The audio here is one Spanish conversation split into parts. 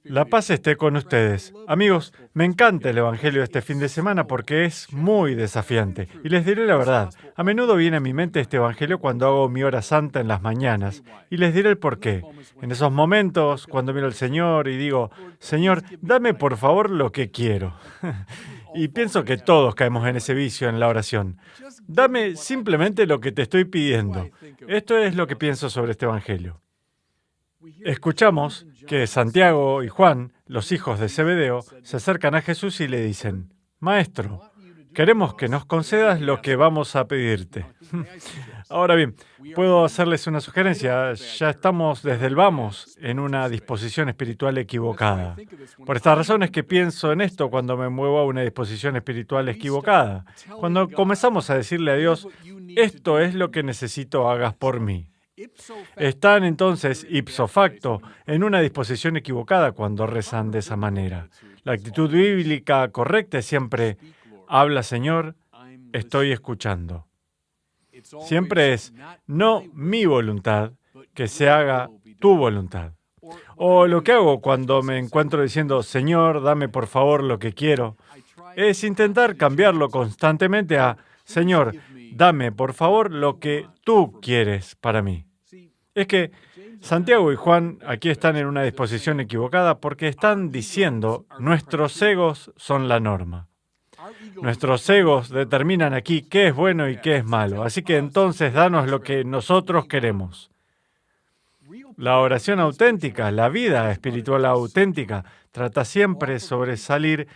La paz esté con ustedes. Amigos, me encanta el Evangelio de este fin de semana porque es muy desafiante. Y les diré la verdad, a menudo viene a mi mente este Evangelio cuando hago mi hora santa en las mañanas. Y les diré el por qué. En esos momentos, cuando miro al Señor y digo, Señor, dame por favor lo que quiero. Y pienso que todos caemos en ese vicio en la oración. Dame simplemente lo que te estoy pidiendo. Esto es lo que pienso sobre este Evangelio. Escuchamos que Santiago y Juan, los hijos de Zebedeo, se acercan a Jesús y le dicen, Maestro, queremos que nos concedas lo que vamos a pedirte. Ahora bien, puedo hacerles una sugerencia. Ya estamos desde el vamos en una disposición espiritual equivocada. Por estas razones que pienso en esto cuando me muevo a una disposición espiritual equivocada. Cuando comenzamos a decirle a Dios, esto es lo que necesito hagas por mí. Están entonces, ipso facto, en una disposición equivocada cuando rezan de esa manera. La actitud bíblica correcta es siempre, habla Señor, estoy escuchando. Siempre es, no mi voluntad, que se haga tu voluntad. O lo que hago cuando me encuentro diciendo, Señor, dame por favor lo que quiero, es intentar cambiarlo constantemente a, Señor, dame por favor lo que tú quieres para mí. Es que Santiago y Juan aquí están en una disposición equivocada porque están diciendo, nuestros egos son la norma. Nuestros egos determinan aquí qué es bueno y qué es malo. Así que entonces danos lo que nosotros queremos. La oración auténtica, la vida espiritual auténtica, trata siempre sobre salir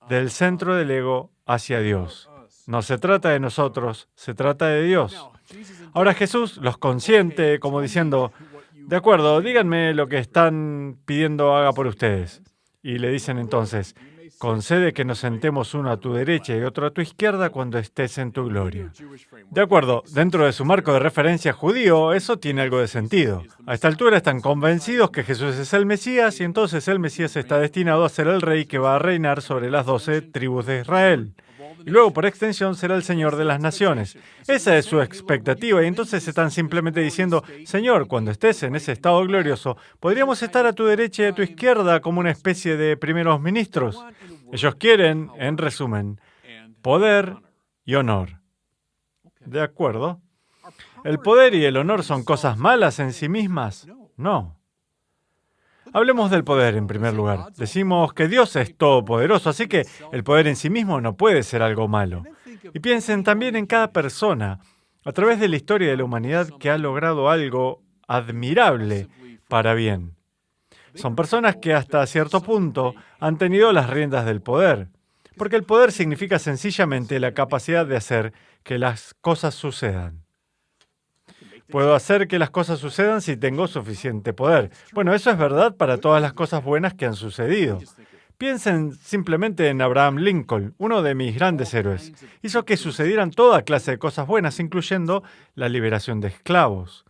del centro del ego hacia Dios. No se trata de nosotros, se trata de Dios. Ahora Jesús los consiente como diciendo, de acuerdo, díganme lo que están pidiendo haga por ustedes. Y le dicen entonces, concede que nos sentemos uno a tu derecha y otro a tu izquierda cuando estés en tu gloria. De acuerdo, dentro de su marco de referencia judío, eso tiene algo de sentido. A esta altura están convencidos que Jesús es el Mesías y entonces el Mesías está destinado a ser el rey que va a reinar sobre las 12 tribus de Israel. Y luego, por extensión, será el Señor de las naciones. Esa es su expectativa y entonces están simplemente diciendo, Señor, cuando estés en ese estado glorioso, podríamos estar a tu derecha y a tu izquierda como una especie de primeros ministros. Ellos quieren, en resumen, poder y honor. ¿De acuerdo? ¿El poder y el honor son cosas malas en sí mismas? No. Hablemos del poder en primer lugar. Decimos que Dios es todopoderoso, así que el poder en sí mismo no puede ser algo malo. Y piensen también en cada persona, a través de la historia de la humanidad, que ha logrado algo admirable para bien. Son personas que hasta cierto punto han tenido las riendas del poder, porque el poder significa sencillamente la capacidad de hacer que las cosas sucedan. Puedo hacer que las cosas sucedan si tengo suficiente poder. Bueno, eso es verdad para todas las cosas buenas que han sucedido. Piensen simplemente en Abraham Lincoln, uno de mis grandes héroes. Hizo que sucedieran toda clase de cosas buenas, incluyendo la liberación de esclavos.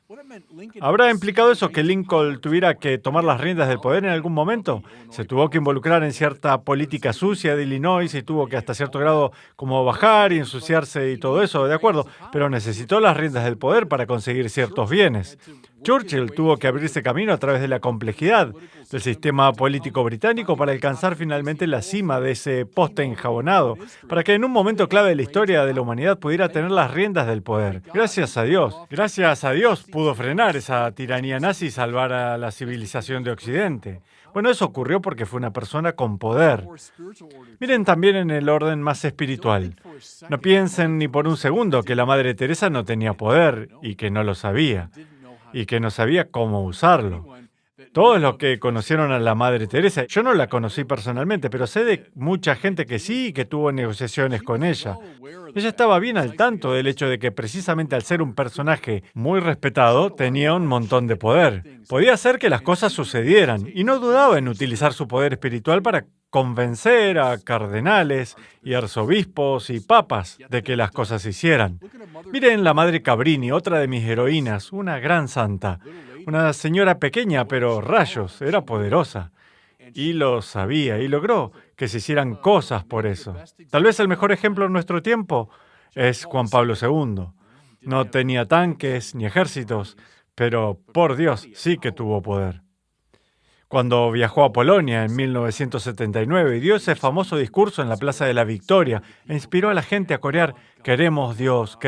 ¿Habrá implicado eso que Lincoln tuviera que tomar las riendas del poder en algún momento? Se tuvo que involucrar en cierta política sucia de Illinois y tuvo que hasta cierto grado como bajar y ensuciarse y todo eso, de acuerdo, pero necesitó las riendas del poder para conseguir ciertos bienes. Churchill tuvo que abrirse camino a través de la complejidad del sistema político británico para alcanzar finalmente la cima de ese poste enjabonado, para que en un momento clave de la historia de la humanidad pudiera tener las riendas del poder. Gracias a Dios pudo frenar esa tiranía nazi y salvar a la civilización de Occidente. Bueno, eso ocurrió porque fue una persona con poder. Miren también en el orden más espiritual. No piensen ni por un segundo que la Madre Teresa no tenía poder y que no lo sabía, y que no sabía cómo usarlo. Todos los que conocieron a la Madre Teresa, yo no la conocí personalmente, pero sé de mucha gente que sí y que tuvo negociaciones con ella. Ella estaba bien al tanto del hecho de que precisamente al ser un personaje muy respetado, tenía un montón de poder. Podía hacer que las cosas sucedieran y no dudaba en utilizar su poder espiritual para convencer a cardenales y arzobispos y papas de que las cosas se hicieran. Miren la Madre Cabrini, otra de mis heroínas, una gran santa. Una señora pequeña, pero rayos, era poderosa. Y lo sabía, y logró que se hicieran cosas por eso. Tal vez el mejor ejemplo en nuestro tiempo es Juan Pablo II. No tenía tanques ni ejércitos, pero por Dios sí que tuvo poder. Cuando viajó a Polonia en 1979 y dio ese famoso discurso en la Plaza de la Victoria, e inspiró a la gente a corear queremos Dios,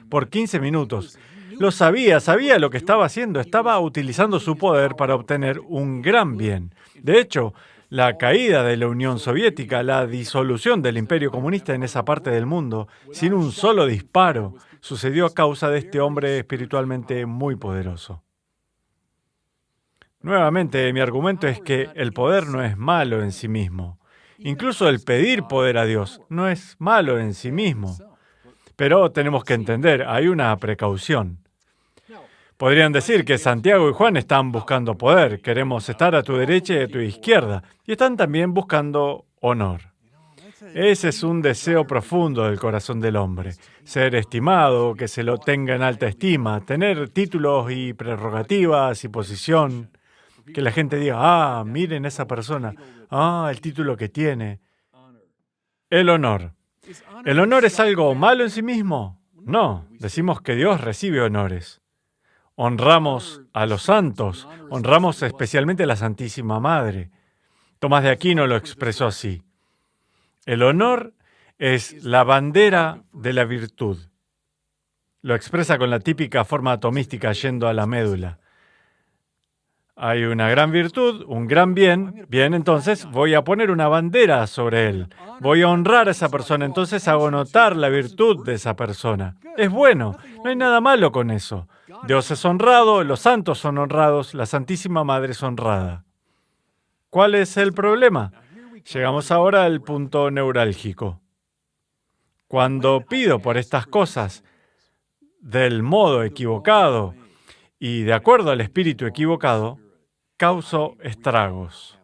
por 15 minutos. Lo sabía lo que estaba haciendo, estaba utilizando su poder para obtener un gran bien. De hecho, la caída de la Unión Soviética, la disolución del Imperio Comunista en esa parte del mundo, sin un solo disparo, sucedió a causa de este hombre espiritualmente muy poderoso. Nuevamente, mi argumento es que el poder no es malo en sí mismo. Incluso el pedir poder a Dios no es malo en sí mismo. Pero tenemos que entender, hay una precaución. Podrían decir que Santiago y Juan están buscando poder, queremos estar a tu derecha y a tu izquierda, y están también buscando honor. Ese es un deseo profundo del corazón del hombre, ser estimado, que se lo tenga en alta estima, tener títulos y prerrogativas y posición, que la gente diga, miren esa persona, el título que tiene. El honor. ¿El honor es algo malo en sí mismo? No, decimos que Dios recibe honores. Honramos a los santos, honramos especialmente a la Santísima Madre. Tomás de Aquino lo expresó así. El honor es la bandera de la virtud. Lo expresa con la típica forma atomística yendo a la médula. Hay una gran virtud, un gran bien. Bien, entonces voy a poner una bandera sobre él. Voy a honrar a esa persona, entonces hago notar la virtud de esa persona. Es bueno, no hay nada malo con eso. Dios es honrado, los santos son honrados, la Santísima Madre es honrada. ¿Cuál es el problema? Llegamos ahora al punto neurálgico. Cuando pido por estas cosas del modo equivocado y de acuerdo al espíritu equivocado, causo estragos.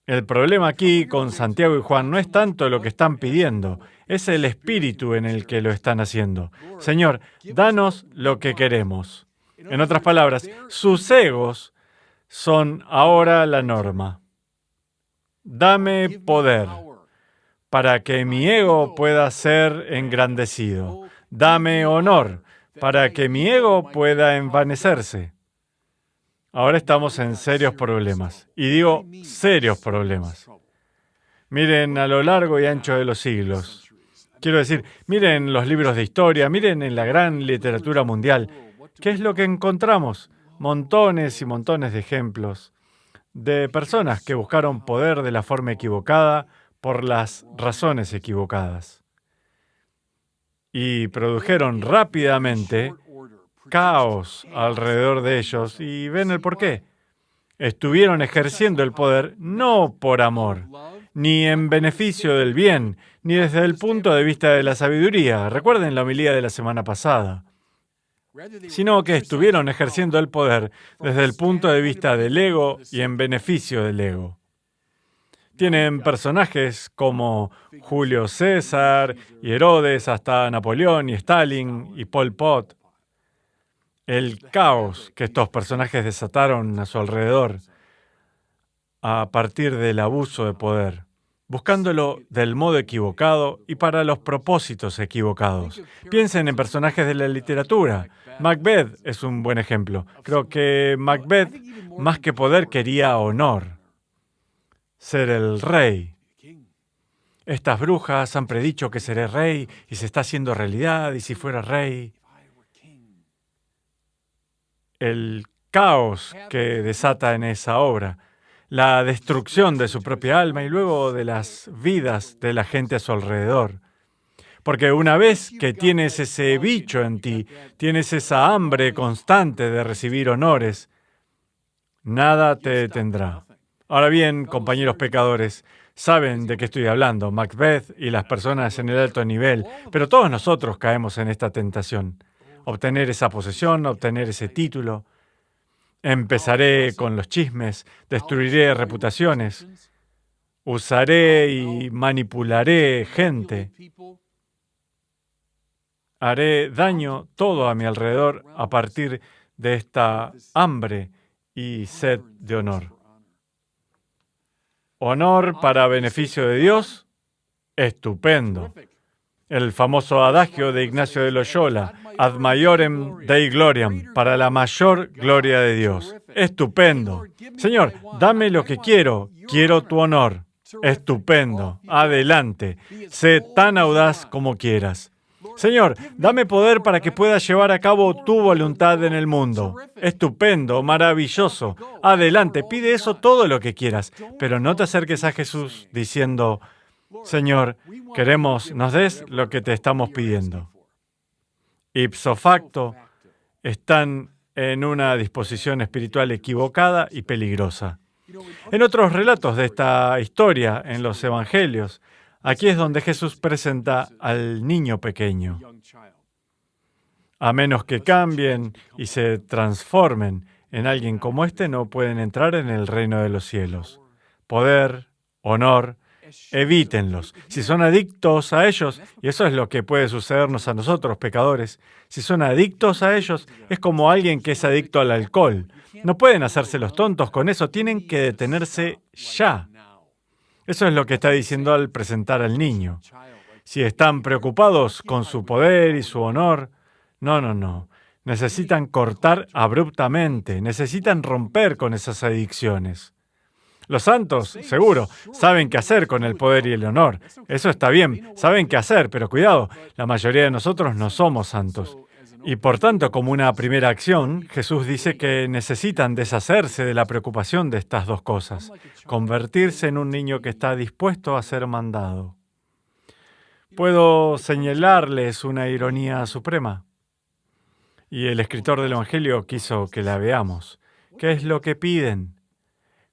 El problema aquí con Santiago y Juan no es tanto lo que están pidiendo, es el espíritu en el que lo están haciendo. Señor, danos lo que queremos. En otras palabras, sus egos son ahora la norma. Dame poder para que mi ego pueda ser engrandecido. Dame honor para que mi ego pueda envanecerse. Ahora estamos en serios problemas. Y digo serios problemas. Miren a lo largo y ancho de los siglos. Quiero decir, miren los libros de historia, miren en la gran literatura mundial. ¿Qué es lo que encontramos? Montones y montones de ejemplos de personas que buscaron poder de la forma equivocada por las razones equivocadas. Y produjeron rápidamente caos alrededor de ellos, y ven el porqué. Estuvieron ejerciendo el poder no por amor, ni en beneficio del bien, ni desde el punto de vista de la sabiduría. Recuerden la homilía de la semana pasada. Sino que estuvieron ejerciendo el poder desde el punto de vista del ego y en beneficio del ego. Tienen personajes como Julio César y Herodes, hasta Napoleón y Stalin y Pol Pot. El caos que estos personajes desataron a su alrededor a partir del abuso de poder, buscándolo del modo equivocado y para los propósitos equivocados. Piensen en personajes de la literatura. Macbeth es un buen ejemplo. Creo que Macbeth, más que poder, quería honor, ser el rey. Estas brujas han predicho que seré rey y se está haciendo realidad, y si fuera rey. El caos que desata en esa obra, la destrucción de su propia alma y luego de las vidas de la gente a su alrededor. Porque una vez que tienes ese bicho en ti, tienes esa hambre constante de recibir honores, nada te detendrá. Ahora bien, compañeros pecadores, saben de qué estoy hablando, Macbeth y las personas en el alto nivel, pero todos nosotros caemos en esta tentación. Obtener esa posesión, obtener ese título. Empezaré con los chismes, destruiré reputaciones, usaré y manipularé gente. Haré daño todo a mi alrededor a partir de esta hambre y sed de honor. Honor para beneficio de Dios, estupendo. El famoso adagio de Ignacio de Loyola, ad maiorem Dei gloriam, para la mayor gloria de Dios. Estupendo. Señor, dame lo que quiero tu honor. Estupendo. Adelante. Sé tan audaz como quieras. Señor, dame poder para que pueda llevar a cabo tu voluntad en el mundo. Estupendo, maravilloso. Adelante, pide eso todo lo que quieras, pero no te acerques a Jesús diciendo, Señor, queremos nos des lo que te estamos pidiendo. Ipso facto, están en una disposición espiritual equivocada y peligrosa. En otros relatos de esta historia, en los Evangelios, aquí es donde Jesús presenta al niño pequeño. A menos que cambien y se transformen en alguien como este, no pueden entrar en el reino de los cielos. Poder, honor, evítenlos. Si son adictos a ellos, y eso es lo que puede sucedernos a nosotros, pecadores, si son adictos a ellos, es como alguien que es adicto al alcohol. No pueden hacerse los tontos con eso, tienen que detenerse ya. Eso es lo que está diciendo al presentar al niño. Si están preocupados con su poder y su honor, no. Necesitan cortar abruptamente, necesitan romper con esas adicciones. Los santos, seguro, saben qué hacer con el poder y el honor. Eso está bien, saben qué hacer, pero cuidado, la mayoría de nosotros no somos santos. Y por tanto, como una primera acción, Jesús dice que necesitan deshacerse de la preocupación de estas dos cosas, convertirse en un niño que está dispuesto a ser mandado. Puedo señalarles una ironía suprema. Y el escritor del Evangelio quiso que la veamos. ¿Qué es lo que piden?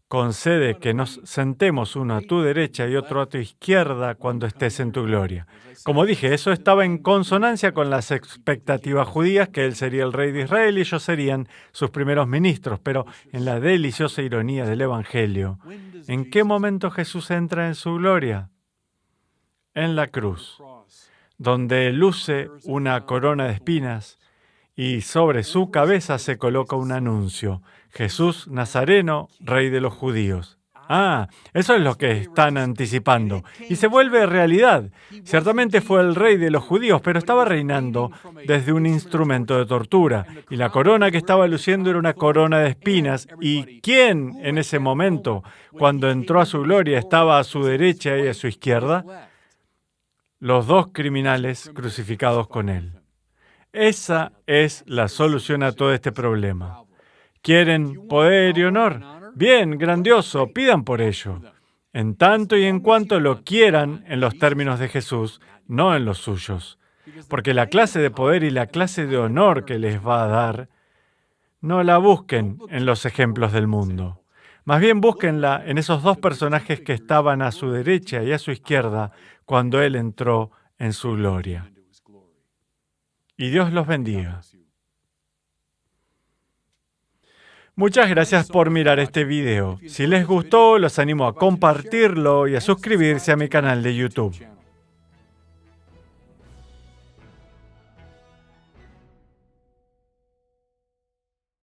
Concede que nos sentemos uno a tu derecha y otro a tu izquierda cuando estés en tu gloria. Como dije, eso estaba en consonancia con las expectativas judías, que él sería el rey de Israel y ellos serían sus primeros ministros. Pero en la deliciosa ironía del Evangelio, ¿en qué momento Jesús entra en su gloria? En la cruz, donde luce una corona de espinas y sobre su cabeza se coloca un anuncio: Jesús Nazareno, Rey de los Judíos. Eso es lo que están anticipando. Y se vuelve realidad. Ciertamente fue el Rey de los Judíos, pero estaba reinando desde un instrumento de tortura. Y la corona que estaba luciendo era una corona de espinas. ¿Y quién en ese momento, cuando entró a su gloria, estaba a su derecha y a su izquierda? Los dos criminales crucificados con él. Esa es la solución a todo este problema. ¿Quieren poder y honor? Bien, grandioso, pidan por ello. En tanto y en cuanto lo quieran en los términos de Jesús, no en los suyos. Porque la clase de poder y la clase de honor que les va a dar, no la busquen en los ejemplos del mundo. Más bien búsquenla en esos dos personajes que estaban a su derecha y a su izquierda cuando Él entró en su gloria. Y Dios los bendiga. Muchas gracias por mirar este video. Si les gustó, los animo a compartirlo y a suscribirse a mi canal de YouTube.